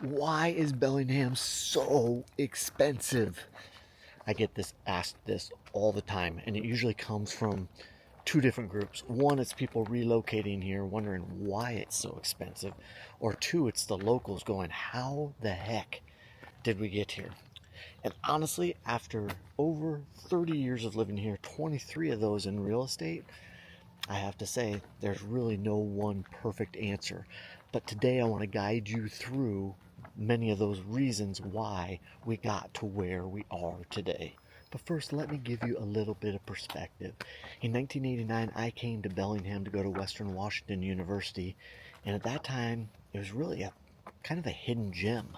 Why is Bellingham so expensive? I get asked this all the time, and it usually comes from two different groups. One, it's people relocating here wondering why it's so expensive, or two, it's the locals going, how the heck did we get here? And honestly, after over 30 years of living here, 23 of those in real estate, I have to say there's really no one perfect answer. But today I want to guide you through many of those reasons why we got to where we are today. But first, let me give you a little bit of perspective. In 1989, I came to Bellingham to go to Western Washington University, and at that time, it was really a kind of a hidden gem.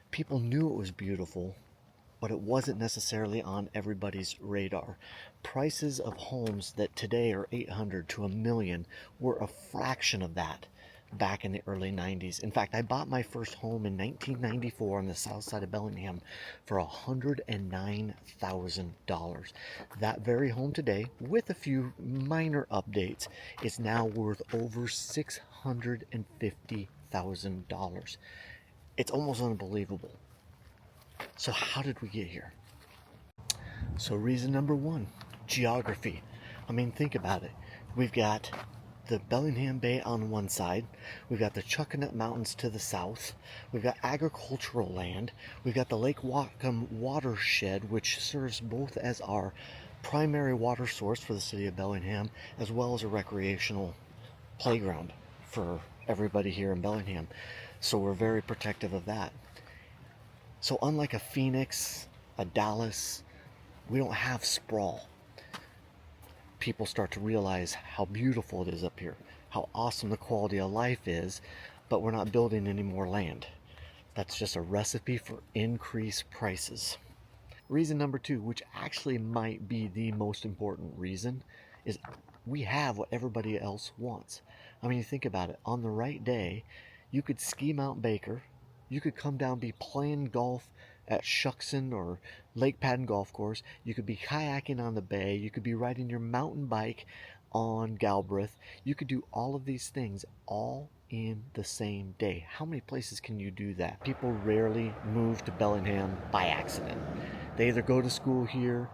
People knew it was beautiful, but it wasn't necessarily on everybody's radar. Prices of homes that today are 800 to a million were a fraction of that back in the early 90s. In fact, I bought my first home in 1994 on the south side of Bellingham for $109,000. That very home today, with a few minor updates, is now worth over $650,000. It's almost unbelievable. So how did we get here? So reason number one, geography. I mean, think about it. We've got the Bellingham Bay on one side. We've got the Chuckanut Mountains to the south. We've got agricultural land. We've got the Lake Whatcom watershed, which serves both as our primary water source for the city of Bellingham, as well as a recreational playground for everybody here in Bellingham. So we're very protective of that. So unlike a Phoenix, a Dallas, we don't have sprawl. People start to realize how beautiful it is up here, how awesome the quality of life is, but we're not building any more land. That's just a recipe for increased prices. Reason number two, which actually might be the most important reason, is we have what everybody else wants. I mean, you think about it. On the right day, you could ski Mount Baker. You could come down, be playing golf at Shuckson or Lake Padden Golf Course. You could be kayaking on the bay. You could be riding your mountain bike on Galbraith. You could do all of these things all in the same day. How many places can you do that? People rarely move to Bellingham by accident. They either go to school here,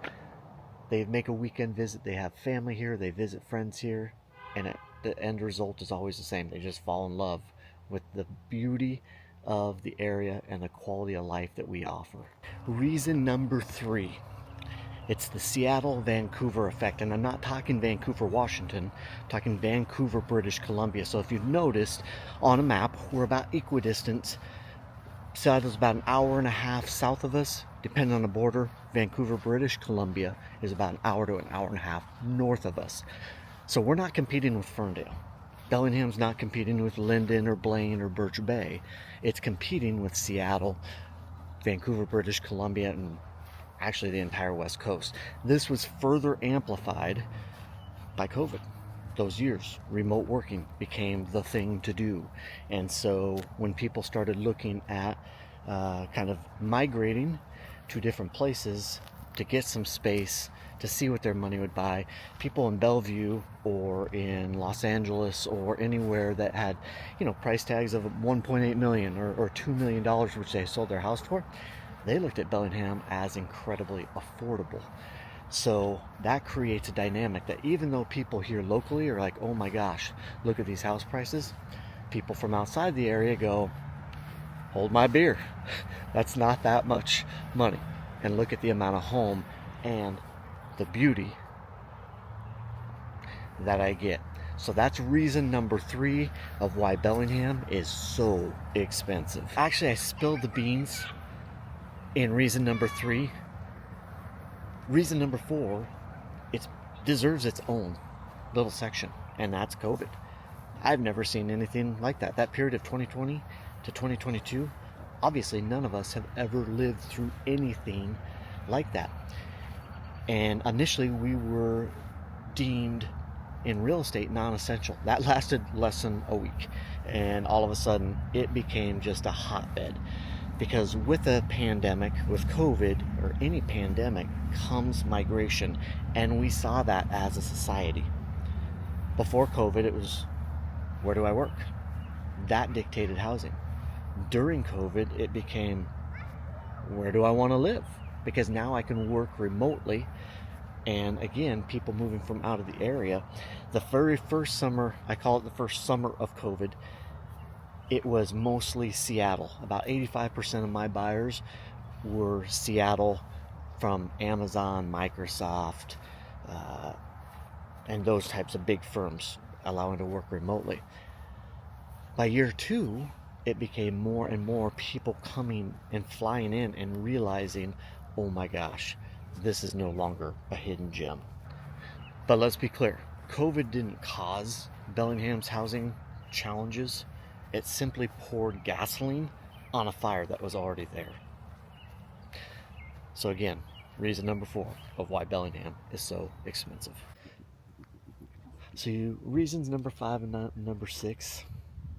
they make a weekend visit, they have family here, they visit friends here, and the end result is always the same. They just fall in love with the beauty of the area and the quality of life that we offer. Reason number three, it's the Seattle-Vancouver effect. And I'm not talking Vancouver, Washington, I'm talking Vancouver, British Columbia. So if you've noticed on a map, we're about equidistant. Seattle's about an hour and a half south of us, depending on the border. Vancouver, British Columbia is about an hour to an hour and a half north of us. So we're not competing with Ferndale. Bellingham's not competing with Linden or Blaine or Birch Bay. It's competing with Seattle, Vancouver, British Columbia, and actually the entire West Coast. This was further amplified by COVID. Those years, remote working became the thing to do. And so when people started looking at kind of migrating to different places to get some space, to see what their money would buy, people in Bellevue or in Los Angeles or anywhere that had, price tags of 1.8 million or $2 million, which they sold their house for, they looked at Bellingham as incredibly affordable. So that creates a dynamic that even though people here locally are like, oh my gosh, look at these house prices, people from outside the area go, hold my beer. That's not that much money. And look at the amount of home and the beauty that I get. So that's reason number three of why Bellingham is so expensive. Actually, I spilled the beans in reason number three. Reason number four, it deserves its own little section, and that's COVID. I've never seen anything like that. That period of 2020 to 2022, obviously none of us have ever lived through anything like that. And initially we were deemed in real estate non-essential. That lasted less than a week, and all of a sudden it became just a hotbed. Because with a pandemic, with COVID or any pandemic, comes migration, and we saw that as a society. Before COVID, it was, where do I work? That dictated housing. During COVID, it became, where do I want to live? Because now I can work remotely. And again, people moving from out of the area. The very first summer, I call it the first summer of COVID, it was mostly Seattle. About 85% of my buyers were Seattle, from Amazon, Microsoft, and those types of big firms allowing to work remotely. By year 2, it became more and more people coming and flying in and realizing, oh my gosh, this is no longer a hidden gem. But let's be clear, COVID didn't cause Bellingham's housing challenges. It simply poured gasoline on a fire that was already there. So again, reason number 4 of why Bellingham is so expensive. So reasons number 5 and number 6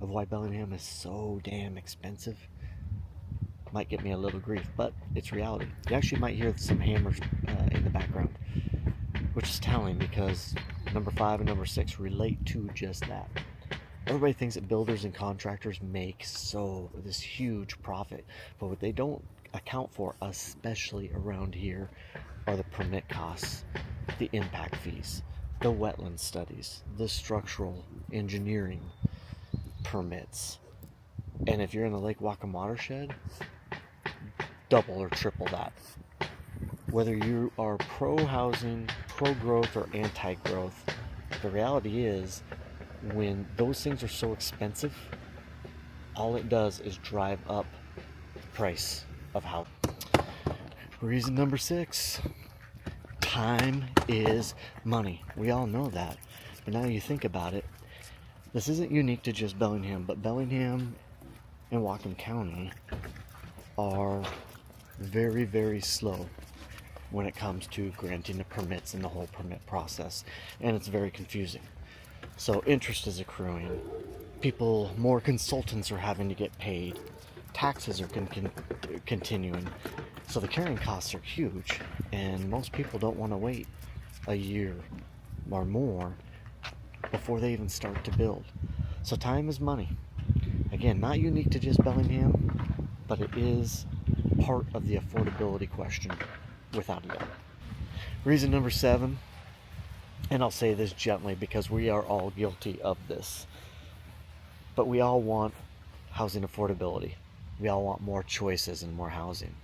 of why Bellingham is so damn expensive might get me a little grief, but it's reality. You actually might hear some hammers in the background, which is telling, because number 5 and number 6 relate to just that. Everybody thinks that builders and contractors make this huge profit, but what they don't account for, especially around here, are the permit costs, the impact fees, the wetland studies, the structural engineering permits. And if you're in the Lake Whatcom watershed, double or triple that. Whether you are pro-housing, pro-growth, or anti-growth, the reality is, when those things are so expensive, all it does is drive up the price of housing. Reason number 6, time is money. We all know that. But now you think about it, this isn't unique to just Bellingham, but Bellingham and Whatcom County are very, very slow when it comes to granting the permits and the whole permit process. And it's very confusing. So interest is accruing. More consultants are having to get paid. Taxes are continuing. So the carrying costs are huge. And most people don't want to wait a year or more before they even start to build. So time is money. Again, not unique to just Bellingham, but it is part of the affordability question, without a doubt. Reason number 7, and I'll say this gently because we are all guilty of this, but we all want housing affordability. We all want more choices and more housing.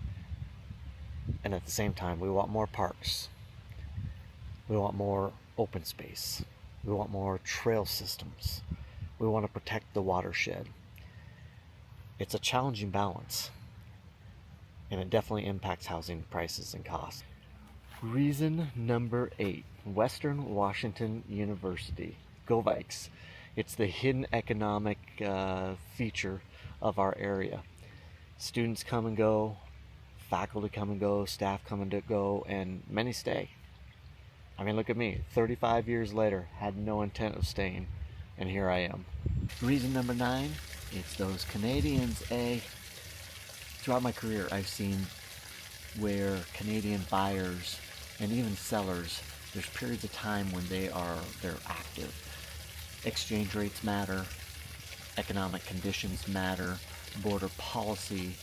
And at the same time, we want more parks. We want more open space. We want more trail systems. We want to protect the watershed. It's a challenging balance, and it definitely impacts housing prices and costs. Reason number 8, Western Washington University. Go Vikes. It's the hidden economic feature of our area. Students come and go, faculty come and go, staff come and go, and many stay. I mean, look at me, 35 years later, had no intent of staying, and here I am. Reason number 9, it's those Canadians, eh? Throughout my career, I've seen where Canadian buyers and even sellers, there's periods of time when they're active. Exchange rates matter, economic conditions matter, border policy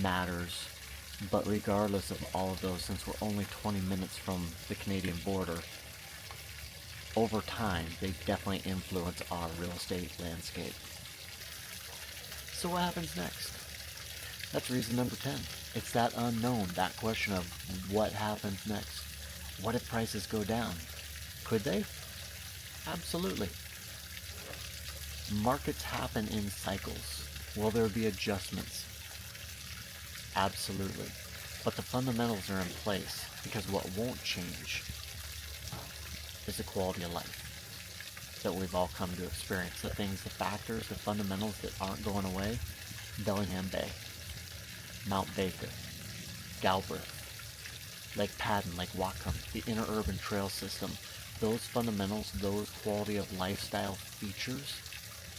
matters, but regardless of all of those, since we're only 20 minutes from the Canadian border, over time, they definitely influence our real estate landscape. So what happens next? That's reason number 10. It's that unknown, that question of what happens next. What if prices go down? Could they? Absolutely. Markets happen in cycles. Will there be adjustments? Absolutely. But the fundamentals are in place, because what won't change is the quality of life that we've all come to experience. The factors, the fundamentals that aren't going away. Bellingham Bay, Mount Baker, Galbraith, Lake Padden, Lake Whatcom, the interurban trail system. Those fundamentals, those quality of lifestyle features,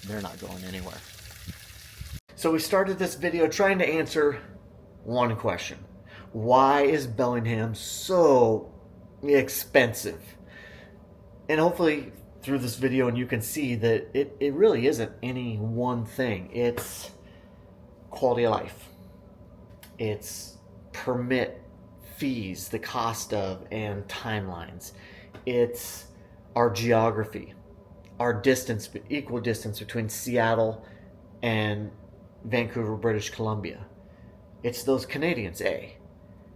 they're not going anywhere. So we started this video trying to answer one question. Why is Bellingham so expensive? And hopefully through this video, and you can see that it really isn't any one thing. It's quality of life. It's permit fees, the cost of, and timelines. It's our geography, our distance, equal distance between Seattle and Vancouver, British Columbia. It's those Canadians,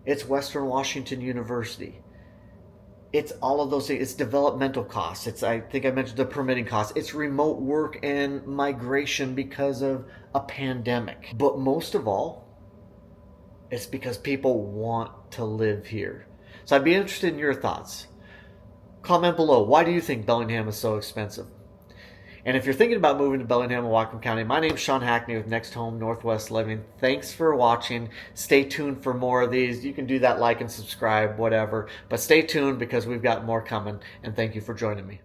It's Western Washington University. It's all of those things. It's developmental costs. It's, I think I mentioned the permitting costs. It's remote work and migration because of a pandemic. But most of all, it's because people want to live here. So I'd be interested in your thoughts. Comment below. Why do you think Bellingham is so expensive? And if you're thinking about moving to Bellingham and Whatcom County, my name's Sean Hackney with Next Home Northwest Living. Thanks for watching. Stay tuned for more of these. You can do that, like and subscribe, whatever. But stay tuned because we've got more coming. And thank you for joining me.